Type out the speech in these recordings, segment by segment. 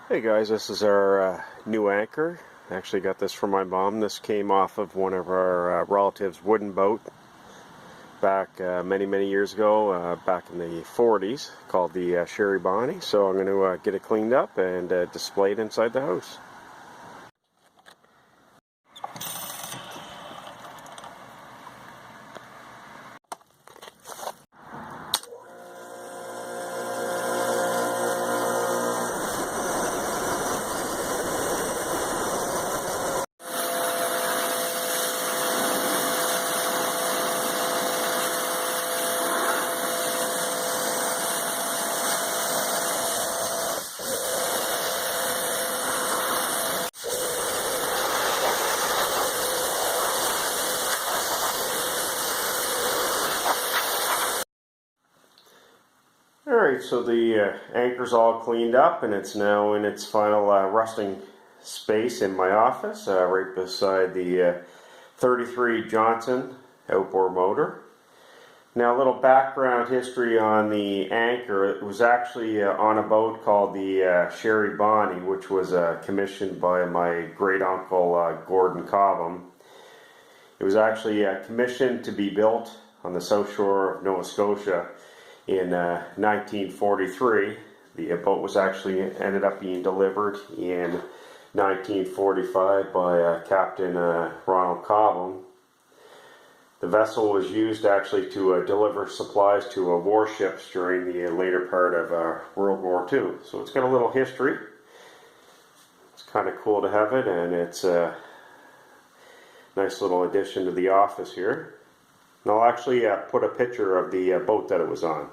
Hey guys, this is our new anchor. I actually got this from my mom. This came off of one of our relatives' wooden boat back many years ago, back in the 40s, called the Sherrie Bonnie. So I'm going to get it cleaned up and displayed inside the house. Alright, so the anchor's all cleaned up and it's now in its final resting space in my office, right beside the 33 Johnson outboard motor. Now, a little background history on the anchor. It was actually on a boat called the Sherrie Bonnie, which was commissioned by my great uncle Gordon Cobham. It was actually commissioned to be built on the south shore of Nova Scotia in 1943. The boat was actually ended up being delivered in 1945 by Captain Ronald Cobham. The vessel was used actually to deliver supplies to warships during the later part of World War II. So it's got a little history. It's kind of cool to have it, and it's a nice little addition to the office here. And I'll actually put a picture of the boat that it was on.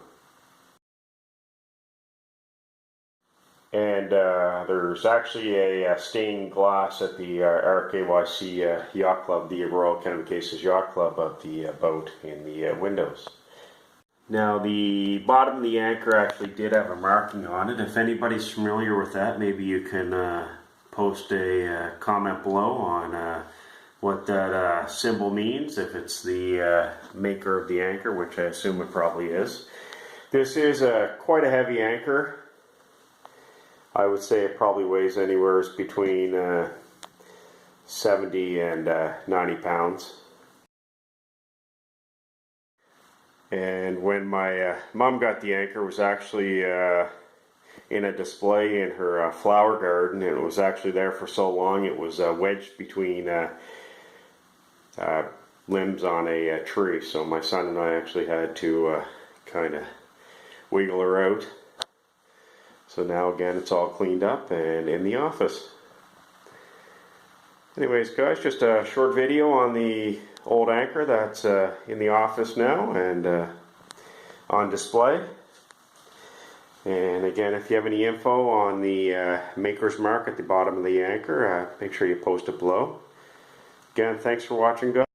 And there's actually a stained glass at the RKYC Yacht Club, the Royal Kennebecasis Yacht Club, of the boat in the windows. Now, the bottom of the anchor actually did have a marking on it. If anybody's familiar with that, maybe you can post a comment below on what that symbol means, if it's the maker of the anchor, which I assume it probably is. This is quite a heavy anchor. I would say it probably weighs anywhere between 70 and 90 pounds. And when my mom got the anchor, it was actually in a display in her flower garden, and it was actually there for so long it was wedged between limbs on a tree. So my son and I actually had to kind of wiggle her out. So now again it's all cleaned up and in the office. Anyways guys, just a short video on the old anchor that's in the office now and on display. And again, if you have any info on the maker's mark at the bottom of the anchor, make sure you post it below. Again, thanks for watching guys.